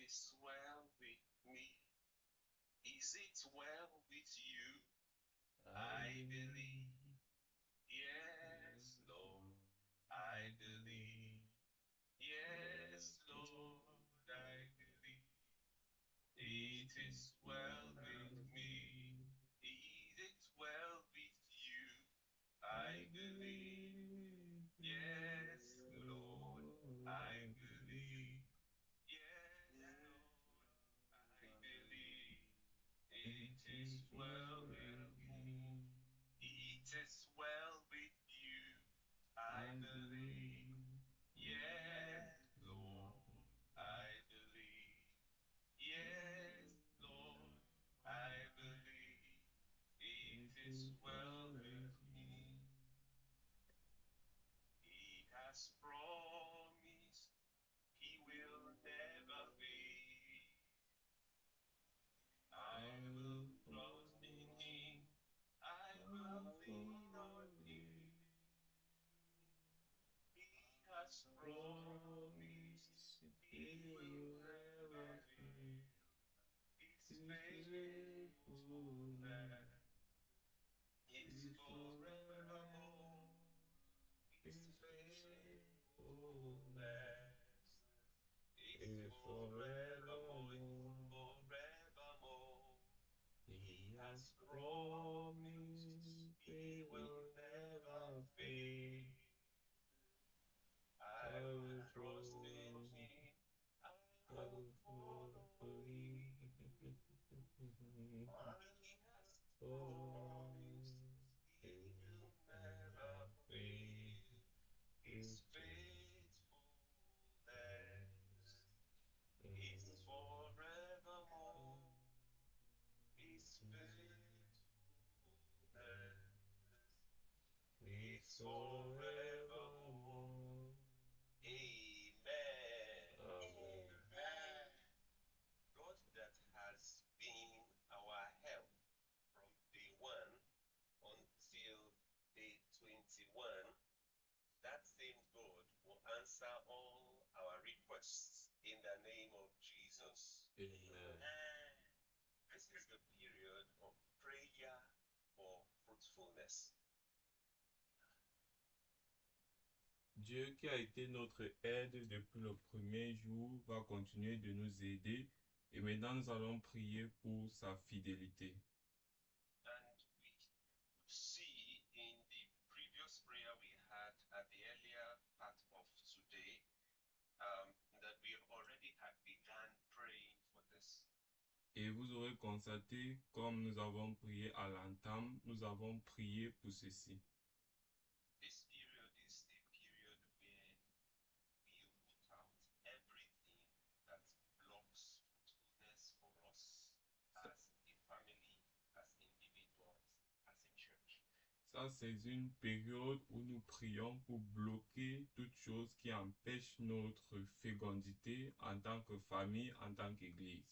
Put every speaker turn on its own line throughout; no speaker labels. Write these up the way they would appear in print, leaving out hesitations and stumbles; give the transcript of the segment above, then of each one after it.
is well with me? Is it well with you? I believe. Yes, Lord, I believe. Yes, Lord, I believe. It is well with me. Is it well with you? I believe. Yes, Lord, I believe. Yes, Lord, I believe. It is well with me. It is well with you. I believe. Yes, Lord, I believe. Yes, Lord, I believe. It is well with me. He has promised he will never fail. I will trust in him. I will lean on him. He has promised he will never fail. His faithfulness is forevermore. His faithfulness is forevermore. Forevermore. He has promised he will never fail. I will trust in him. I will follow him. For he has promised he will never fail. His faithfulness is forevermore. His faithfulness is forevermore. Amen. Amen. God that has been our help from day 1 until day 21, that same God will answer all our requests in the name of Jesus. Amen. This is the period of prayer for fruitfulness.
Dieu qui a été notre aide depuis le premier jour va continuer de nous aider et maintenant nous allons prier pour sa fidélité.
And we see in the previous prayer we had at the earlier part of today that we already had begun praying for this.
Et vous aurez constaté, comme nous avons prié à l'entame, nous avons prié pour ceci.
This period is the period where we root out everything that blocks fruitfulness for us as a family, as individuals, as a church.
Ça, c'est une période où nous prions pour bloquer toute chose qui empêche notre fécondité en tant que famille, en tant qu'Église.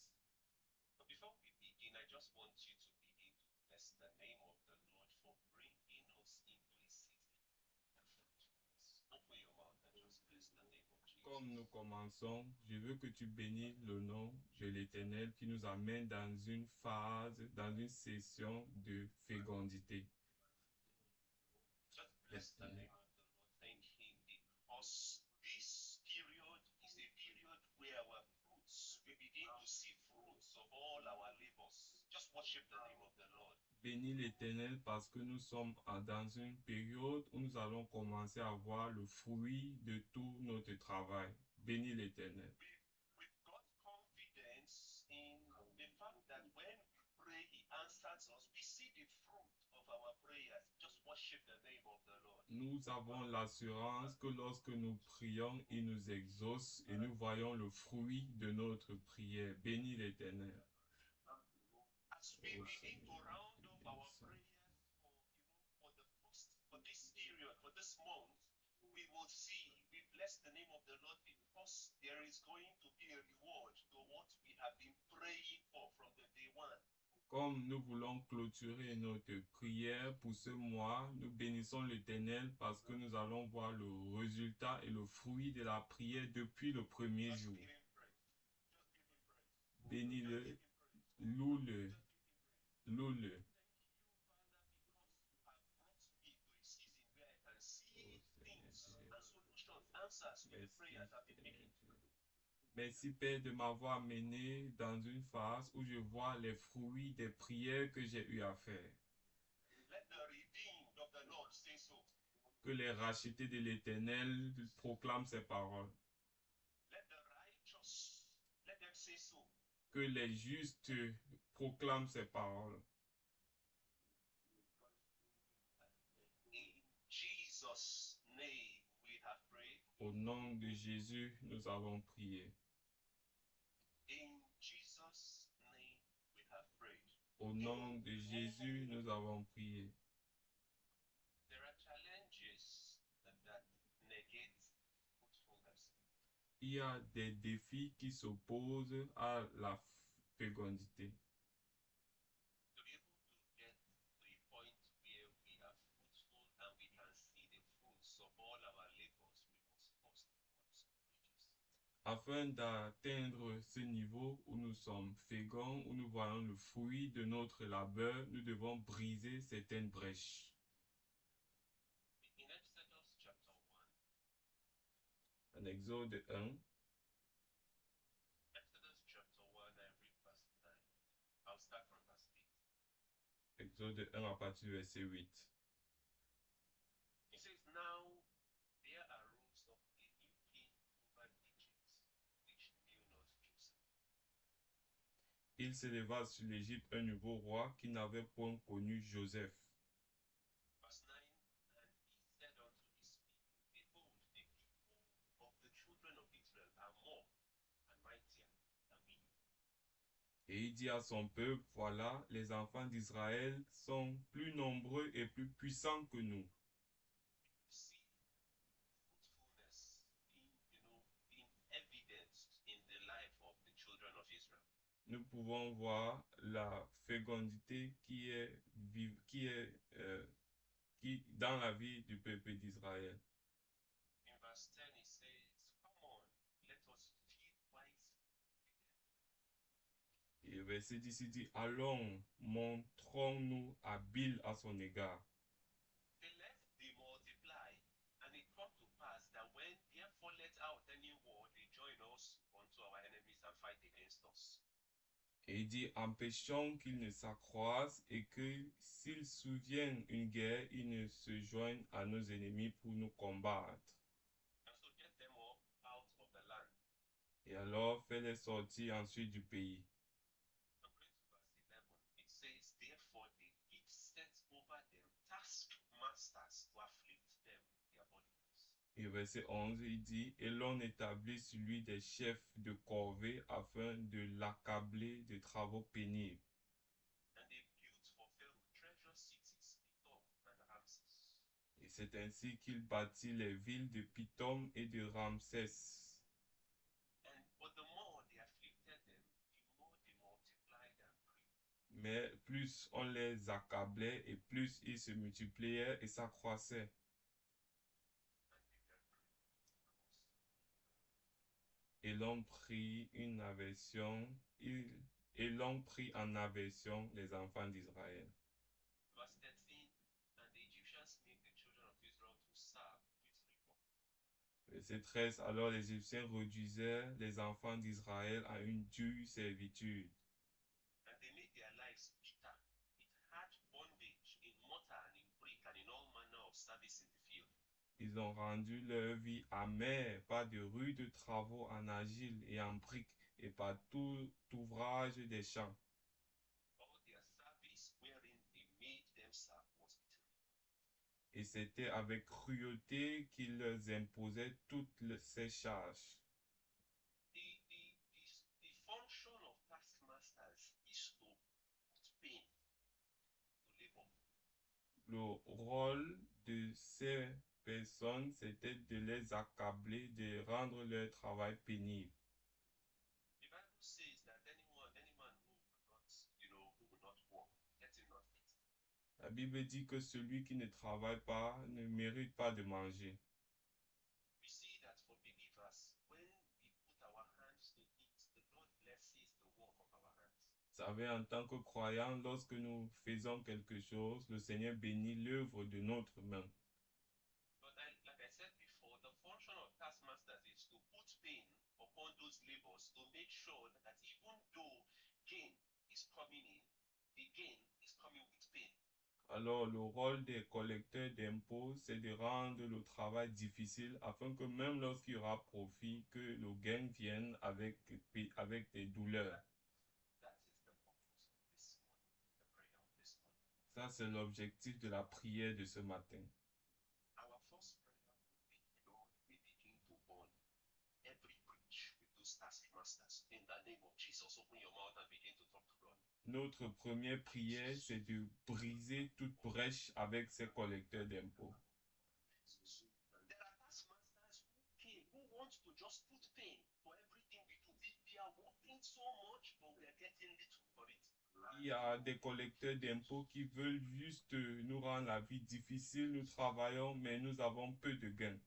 But before we begin, I just want you to begin to bless the name of the Lord for bringing us into a season of fruitfulness. Open your mouth and just bless the name of Jesus.
Comme nous commençons, je veux que tu bénisses le nom de l'Éternel qui nous amène dans une phase, dans une session de fécondité.
Just bless the name of the Lord. Thank him because this period is a period where our fruits, we begin to see fruits of all our labors. Just worship the name of the Lord.
Bénis l'Éternel parce que nous sommes dans une période où nous allons commencer à voir le fruit de tout notre travail. Bénis l'Éternel.
We've got confidence in the fact that when we pray, he answers us. We see the fruit of our prayers. Just worship the name of the Lord.
Nous avons l'assurance que lorsque nous prions, il nous exauce et nous voyons le fruit de notre prière. Bénis l'Éternel.
As we begin to round up our prayers for this period, for this month, we will see, we bless the name of the Lord because there is going to be a reward to what we have been praying for from the day 1.
Comme nous voulons clôturer notre prière pour ce mois, nous bénissons l'Éternel parce que nous allons voir le résultat et le fruit de la prière depuis le premier jour. bénis-le, loue-le, loue-le. Merci Père de m'avoir amené dans une phase où je vois les fruits des prières que j'ai eu à faire. Que les rachetés de l'Éternel proclament ces paroles. Que les justes proclament ces paroles. Au nom de Jésus, nous avons prié. Au nom de Jésus, nous avons prié. Il y a des défis qui s'opposent à la fécondité. Afin d'atteindre ce niveau où nous sommes féconds, où nous voyons le fruit de notre labeur, nous devons briser certaines brèches. En Exode 1, Exode 1 à partir du verset 8. Il s'éleva sur l'Égypte un nouveau roi qui n'avait point connu Joseph. Et il dit à son peuple, voilà, les enfants d'Israël sont plus nombreux et plus puissants que nous. Nous pouvons voir la fécondité qui dans la vie du peuple d'Israël. Et verset 10 il dit, allons, montrons-nous habiles à son égard. Et il dit, empêchons qu'ils ne s'accroissent et que s'ils souviennent une guerre, ils ne se joignent à nos ennemis pour nous combattre. Et alors, fais-les sortir ensuite du pays. Et verset 11, il dit, et l'on établit sur lui des chefs de corvée afin de l'accabler de travaux pénibles. Et c'est ainsi qu'il bâtit les villes de Pithom et de Ramsès. Mais plus on les accablait et plus ils se multipliaient et s'accroissaient. Et l'on prit une aversion, et l'on prit en aversion les enfants d'Israël. Verset 13, alors les Égyptiens réduisèrent les enfants d'Israël à une dure servitude. Ils ont rendu leur vie amère par de rudes travaux en argile et en briques et par tout ouvrage des champs. Et c'était avec cruauté qu'ils leur imposaient toutes ces charges. Le rôle de ces personnes, c'était de les accabler, de rendre leur travail pénible. La Bible dit que celui qui ne travaille pas ne mérite pas de manger. savez, en tant que croyants, lorsque nous faisons quelque chose, le Seigneur bénit l'œuvre de notre main.
But like I said before, the function of taskmasters is to put pain upon those labors to make sure that even though gain is coming in, the gain is coming with pain.
Alors, le rôle des collecteurs d'impôts, c'est de rendre le travail difficile afin que même lorsqu'il y aura profit, que le gain vienne avec des douleurs.
That is the purpose of this morning, the prayer of this morning.
Ça, c'est l'objectif de la prière de ce matin.
Our first prayer will be, Lord, we begin to burn every breach with those taskmasters. In the name of Jesus, open your mouth and begin to talk to God.
Notre première prière, c'est de briser toute brèche avec ces collecteurs d'impôts.
There are taskmasters who want to just put pain for everything we do. We are working so much, but we are getting little for it.
Il y a des collecteurs d'impôts qui veulent juste nous rendre la vie difficile. Nous travaillons, mais nous avons peu de gains.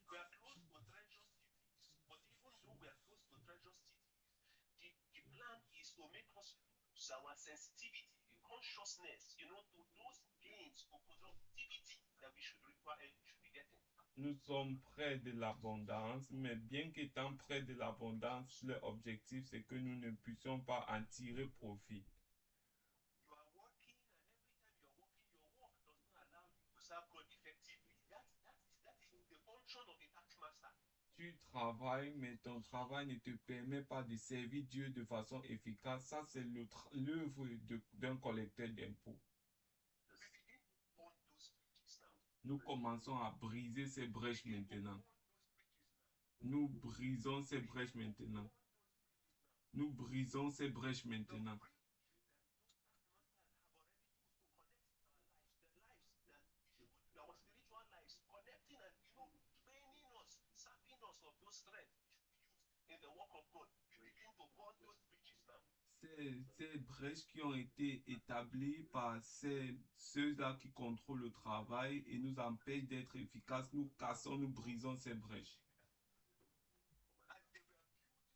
We are close to treasure cities, but even though we are close to treasure cities, the plan is to make us lose our sensitivity, consciousness, to those gains of productivity that we should require, we should be getting.
Nous sommes près de l'abondance, mais bien qu'étant près de l'abondance, leur objectif, c'est que nous ne puissions pas en tirer profit.
You are working, and every time you're working, your work does not allow you to serve God effectively. That is the function of a taskmaster.
Tu travailles, mais ton travail ne te permet pas de servir Dieu de façon efficace. Ça, c'est l'œuvre d'un collecteur d'impôts.
We begin to burn those bridges now.
Nous commençons à briser ces brèches
Begin to
maintenant.
burn those bridges now.
Nous brisons ces brèches maintenant. Nous brisons ces brèches maintenant.
Our spiritual lives, connecting and training us, serving us of those strength in the work of God. We begin to burn those bridges now.
Ces brèches qui ont été établies par ceux-là qui contrôlent le travail et nous empêchent d'être efficaces, nous cassons, nous brisons ces brèches.
As they were building,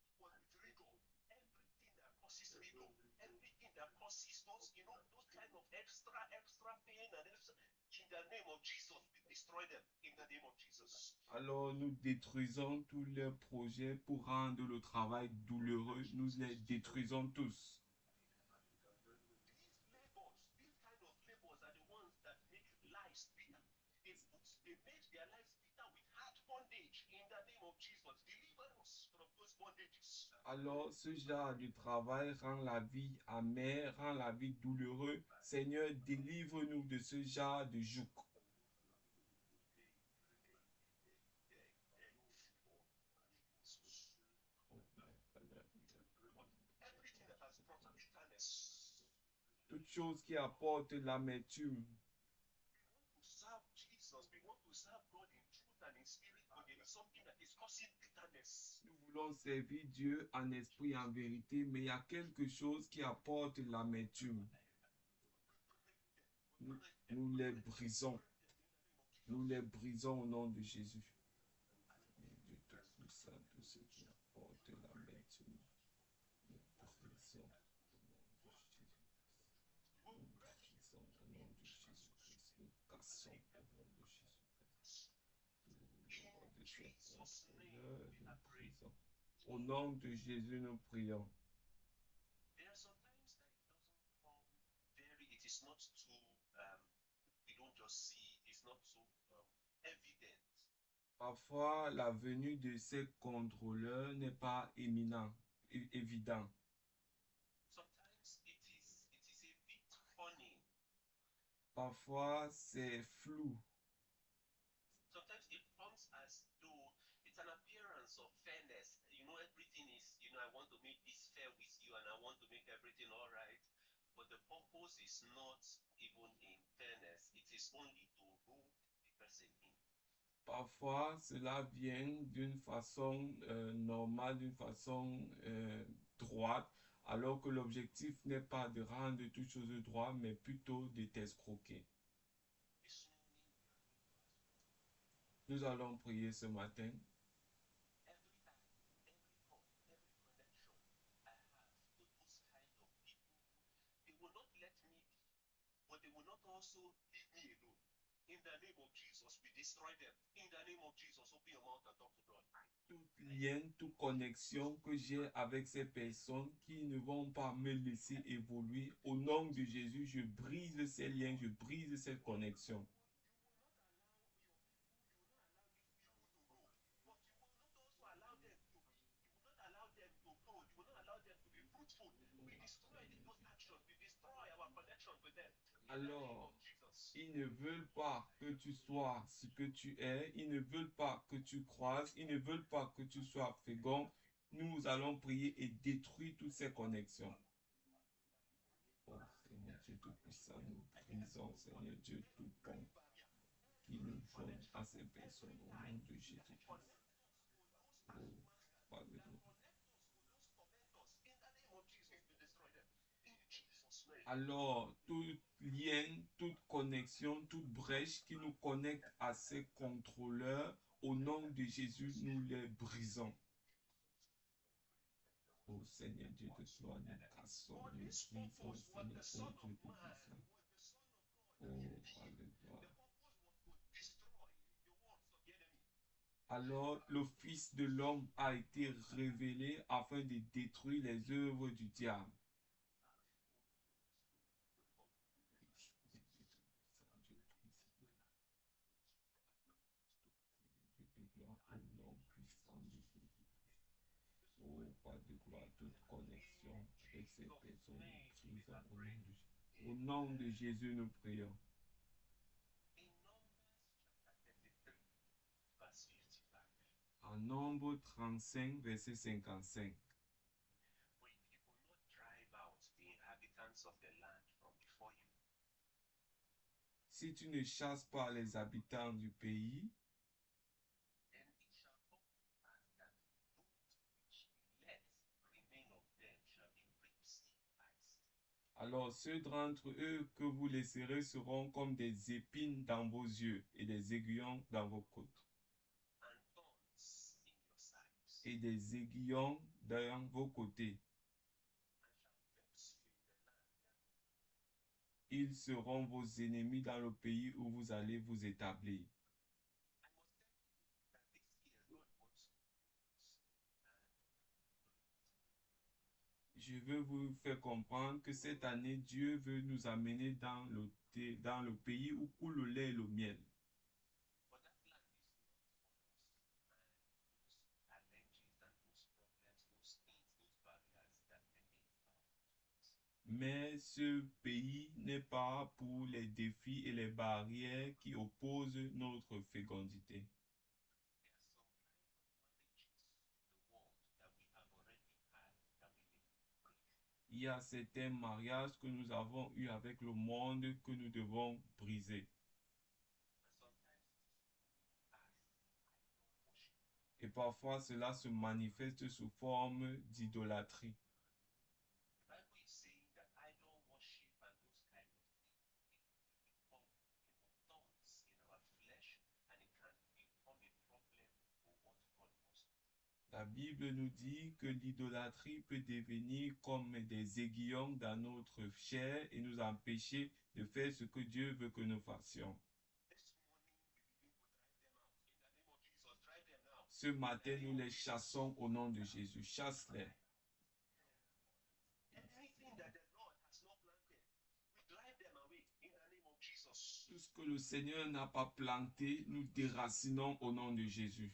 laboring with rigor, everything that causes rigor, everything that causes those kind of extra pain and extra, in the name of Jesus, we destroy them in the name of Jesus.
Alors nous détruisons tous leurs projets pour rendre le travail douloureux. Nous les détruisons tous.
These kind of labors are the ones that make lives bitter. They make their lives bitter with hard bondage in the name of Jesus. Deliver us from those bondages.
Alors ce genre de travail rend la vie amère, rend la vie douloureuse. Seigneur, délivre-nous de ce genre de joug.
Everything that has brought bitterness.
Toute chose qui apporte l'amertume.
To serve Jesus, we want to serve God in truth and in spirit, but there is something that is causing bitterness.
Nous voulons servir Dieu en esprit et en vérité, mais il y a quelque chose qui apporte l'amertume. Nous les brisons. Nous les brisons au nom de Jésus. De tout ça, tout ce qui apporte l'amertume. Nous brisons au nom de Jésus. Nous brisons au nom de Jésus-Christ. Nous cassons au nom de Jésus-Christ. Nous brisons. Au nom de Jésus, nous prions.
There are sometimes that it doesn't come very, it is not too, we don't just see, it's not so evident.
Parfois, la venue de ces contrôleurs n'est pas évident.
Sometimes it is a bit funny.
Parfois, c'est flou.
Sometimes it comes as though it's an appearance of fairness. Everything is, I want to make this fair with you and I want to make everything all right. But the purpose is not even in fairness. It is only to rope the person in.
Parfois, cela vient d'une façon normale, d'une façon droite, alors que l'objectif n'est pas de rendre toutes choses droites, mais plutôt de t'escroquer.
This morning,
Nous allons prier ce matin.
every time, every call, every also leave me alone. In the name of Jesus, we destroy them. In the name of Jesus, open your mouth and talk to God.
Tout lien, toute connexion que j'ai avec ces personnes qui ne vont pas me laisser évoluer, au nom de Jésus, je brise ces liens, je brise cette connexion. Alors, ils ne veulent pas que tu sois ce que tu es, ils ne veulent pas que tu croises, ils ne veulent pas que tu sois fécond. Nous allons prier et détruire toutes ces connexions. Oh Seigneur Dieu Tout-Puissant, nous brisons, Seigneur Dieu Tout-Bon, qui nous jonge à ces personnes au nom de Jésus-Christ. Oh, Pardon. Alors, tout lien, toute connexion, toute brèche qui nous connecte à ces contrôleurs, au nom de Jésus, nous les brisons. Oh Seigneur Dieu de gloire, nous cassons, nous brisons, Seigneur, oh Dieu Tout-Puissant. Oh, Alléluia. Alors, le Fils de l'homme a été révélé afin de détruire les œuvres du diable. Oh, pas de gloire, toute connexion avec ces personnes, nous brisons au nom de Jésus, nous prions. En Nombre 35, verset 55. Si tu ne chasses pas les habitants du pays, alors ceux d'entre eux que vous laisserez seront comme des épines dans vos yeux et des aiguillons dans vos côtes. Et des aiguillons dans vos côtés. Ils seront vos ennemis dans le pays où vous allez vous établir. Je veux vous faire comprendre que cette année, Dieu veut nous amener dans le pays où coule le lait et le miel. Mais ce pays n'est pas pour les défis et les barrières qui opposent notre fécondité. Il y a certains mariages que nous avons eus avec le monde que nous devons briser. Et parfois, cela se manifeste sous forme d'idolâtrie. La Bible nous dit que l'idolâtrie peut devenir comme des aiguillons dans notre chair et nous empêcher de faire ce que Dieu veut que nous fassions. Ce matin, nous les chassons au nom de Jésus. Chasse-les. Tout ce que le Seigneur n'a pas planté, nous déracinons au nom de Jésus.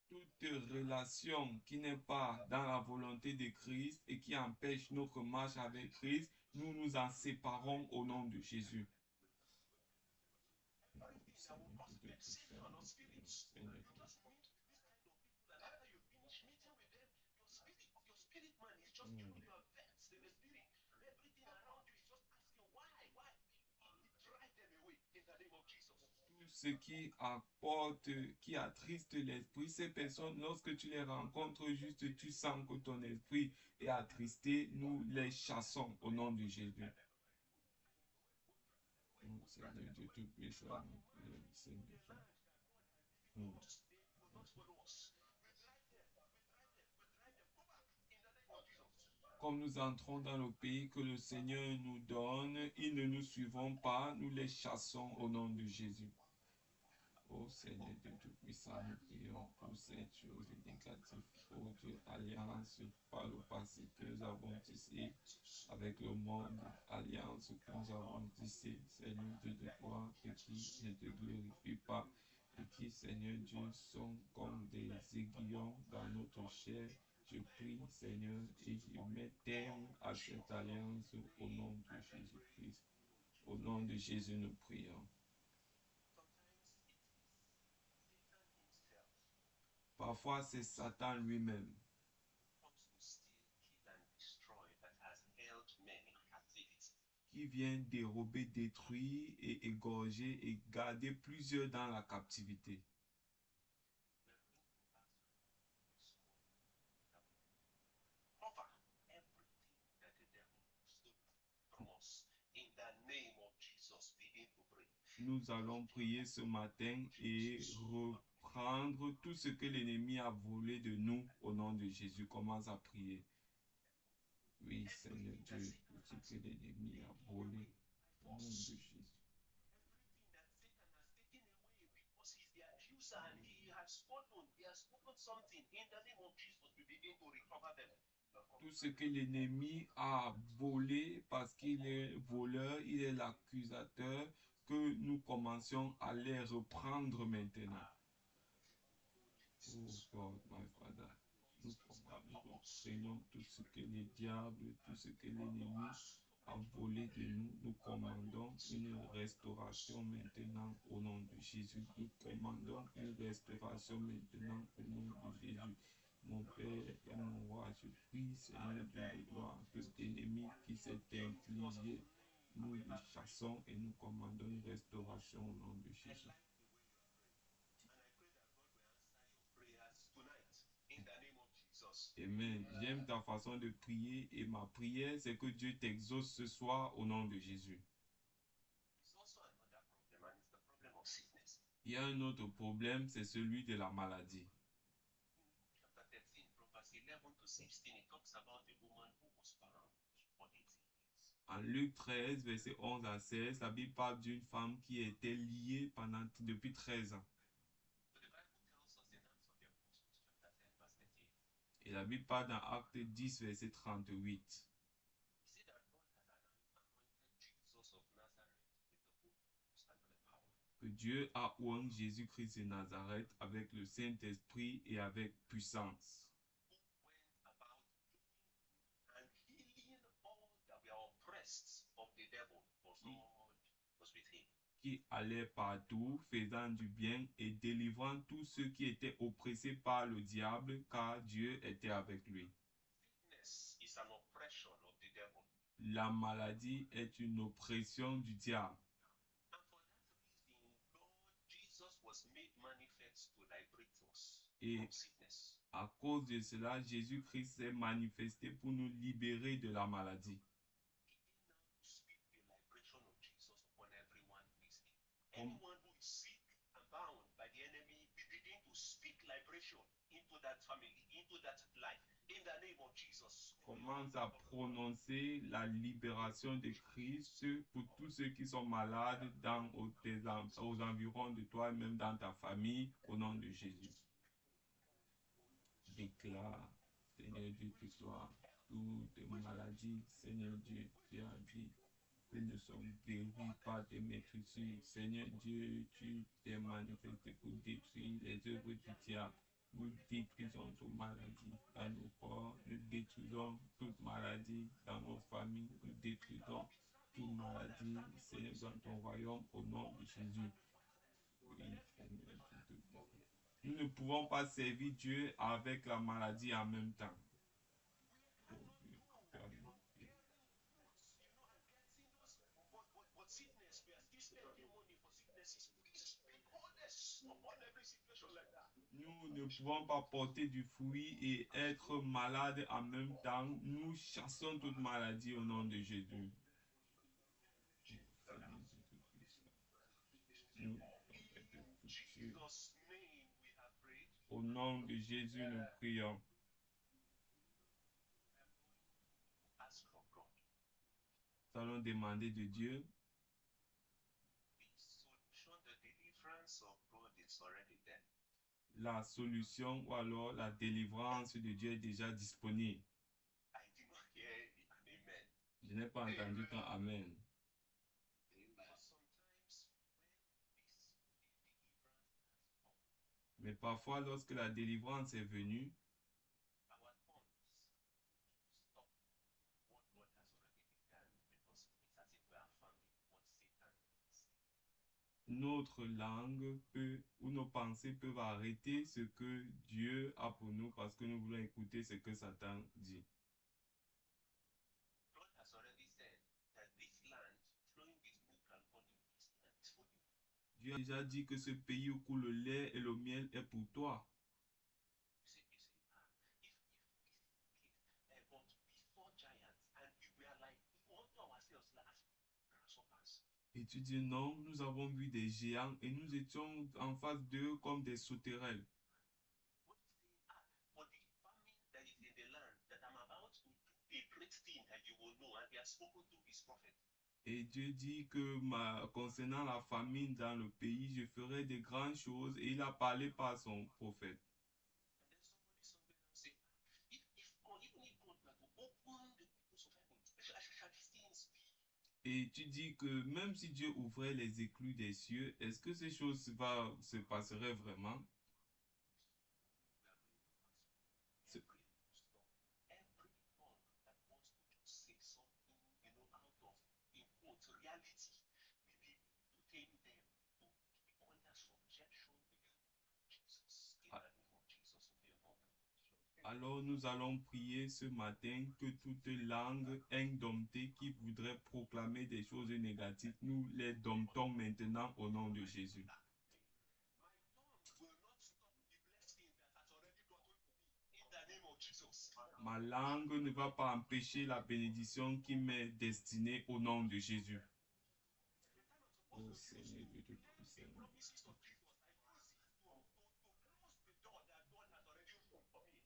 Toute relation qui n'est pas dans la volonté de Christ et qui empêche notre marche avec Christ, nous nous en séparons au nom de Jésus. Tout ce qui apporte, qui attriste l'esprit, ces personnes, lorsque tu les rencontres, juste tu sens que ton esprit est attristé, nous les chassons au nom de Jésus. Oh Seigneur Dieu Tout-Puissant, nous prions, Seigneur. Mm. Comme nous entrons dans le pays que le Seigneur nous donne, ils ne nous suivront pas, nous les chassons au nom de Jésus. Ô Seigneur Dieu Tout-Puissant, nous prions pour cette chose négative. Ô Dieu, alliance par le passé que nous avons tissée avec le monde, alliance que nous avons tissée, Seigneur Dieu de gloire, et qui ne te glorifie pas, et qui, Seigneur Dieu, sont comme des aiguillons dans notre chair. Je prie, Seigneur, et je mets terme à cette alliance au nom de Jésus-Christ. Au nom de Jésus, nous prions. Parfois, c'est Satan lui-même qui vient dérober, détruire et égorger et garder plusieurs dans la captivité. Nous allons prier ce matin et reprendre tout ce que l'ennemi a volé de nous au nom de Jésus. Commence à prier. Oui, Seigneur Dieu, tout ce que l'ennemi a volé au nom de Jésus. Tout ce que l'ennemi a volé parce qu'il est voleur, il est l'accusateur, que nous commencions à les reprendre maintenant. Oh God, my Father, nous prenons tout ce que les diables, tout ce que l'ennemi a volé de nous. Nous commandons une restauration maintenant au nom de Jésus. Nous commandons une restauration maintenant au nom de Jésus. Mon Père et mon Roi, je prie, Seigneur de gloire, que l'ennemi qui s'est infligé, nous le chassons et nous commandons une restauration au nom de Jésus. Amen. J'aime ta façon de prier et ma prière, c'est que Dieu t'exauce ce soir au nom de Jésus. Il y a un autre problème, c'est celui de la maladie. En Luc 13, verset 11 à 16, la Bible parle d'une femme qui était liée depuis 13 ans. Et la Bible parle dans Acte 10, verset 38. Que Dieu a oint Jésus-Christ de Nazareth avec le Saint-Esprit et avec puissance. Qui allait partout, faisant du bien et délivrant tous ceux qui étaient oppressés par le diable, car Dieu était avec lui. La maladie est une oppression du diable. Et à cause de cela, Jésus-Christ s'est manifesté pour nous libérer de la maladie. Commence à prononcer la libération de Christ pour tous ceux qui sont malades aux environs de toi et même dans ta famille, au nom de Jésus. Déclare, Seigneur Dieu, que toi, toutes tes maladies, Seigneur Dieu, tu as dit que nous sommes guéris par tes maîtrises. Seigneur Dieu, tu t'es manifesté pour détruire les œuvres du diable. Nous détruisons toute maladie dans nos corps, nous détruisons toute maladie dans nos familles, nous détruisons toute maladie, Seigneur, dans ton royaume, au nom de Jésus. Oui, Seigneur, nous ne pouvons pas servir Dieu avec la maladie en même temps. Nous ne pouvons pas porter du fruit et être malade en même temps. Nous chassons toute maladie au nom de Jésus. nous permet de fructifier.
Jesus' name we have prayed.
Au nom de Jésus, nous prions.
Ask from God.
Nous allons demander de Dieu
The solution, the deliverance of God is already there.
la solution ou alors la délivrance de Dieu est déjà disponible.
I did not hear an amen.
Je n'ai pas entendu ton Amen.
Because sometimes when this deliverance has come,
Mais parfois, lorsque la délivrance est venue,
our tongues stop what God has already begun because it's as if we are farming what Satan is.
notre langue peut, ou nos pensées peuvent arrêter ce que Dieu a pour nous parce que nous voulons écouter ce que Satan dit.
God has already said that this land flowing with milk and honey, this land is for you.
Dieu a déjà dit que ce pays où coule le lait et le miel est pour toi.
But before giants, and we were like, we wonder ourselves as grasshoppers.
Et tu dis non, nous avons vu des géants et nous étions en face d'eux comme des sauterelles.
What is saying? For the famine that is in the land, that I'm about to do a great thing that you will know, and he has spoken to his prophet.
Et Dieu dit que concernant la famine dans le pays, je ferai de grandes choses et il a parlé par son prophète.
And then somebody say, if God, even if God were to open the windows of heaven, shall these things be?
Et tu dis que même si Dieu ouvrait les écluses des cieux, est-ce que ces choses se passeraient vraiment?
Every wisdom, every tongue that wants to just say something, you know, out of, in quotes, reality, maybe putting them to be under subjection to Jesus. In the name of Jesus, we will not.
Alors nous allons prier ce matin que toute langue indomptée qui voudrait proclamer des choses négatives, nous les domptons maintenant au nom de Jésus.
My tongue will not stop the blessing that has already gotten to me. In the name of Jesus.
Ma langue ne va pas empêcher la bénédiction qui m'est destinée au nom de Jésus. Oh Seigneur Dieu de puissance.
The promises of Jesus, I use it to close the door that God has already opened for me.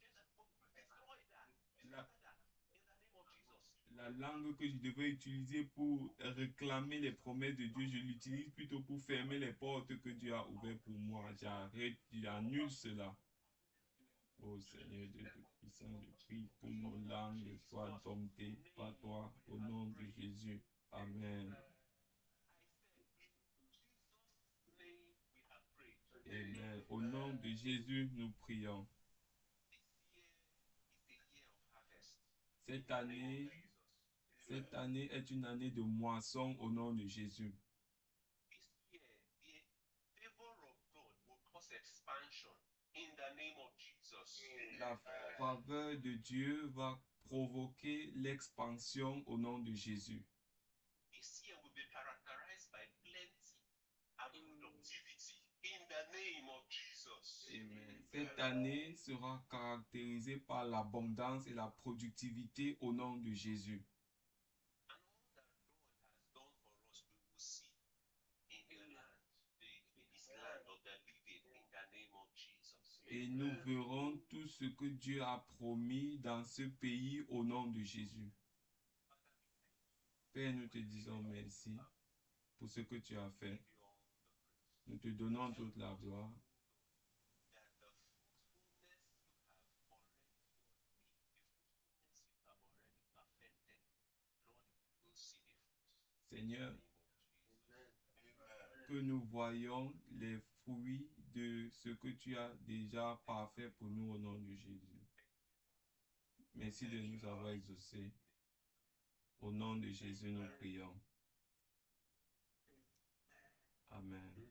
Destroy that.
La,
In the name of Jesus.
la langue que je devais utiliser pour réclamer les promesses de Dieu, je l'utilise plutôt pour fermer les portes que Dieu a ouvertes pour moi. J'arrête, j'annule cela. Oh Seigneur Dieu de puissance, je prie pour nos langues soient domptées par toi au nom de Jésus. Amen. Amen. Au nom de Jésus, nous prions. Cette année est une année de moisson au nom de Jésus. La faveur de Dieu va provoquer l'expansion au nom de Jésus.
This year will be characterized by plenty and productivity in the name of Jesus.
Amen. Cette année sera caractérisée par l'abondance et la productivité au nom de Jésus.
And all that God has done for us, we will see in the land, this land of the living, in the name of Jesus.
Et nous verrons tout ce que Dieu a promis dans ce pays au nom de Jésus. Père, nous te disons merci pour ce que tu as fait. Nous te donnons toute la gloire. Seigneur, que nous voyons les fruits de ce que tu as déjà parfait pour nous au nom de Jésus. Merci de nous avoir exaucés. Au nom de Jésus, nous prions. Amen.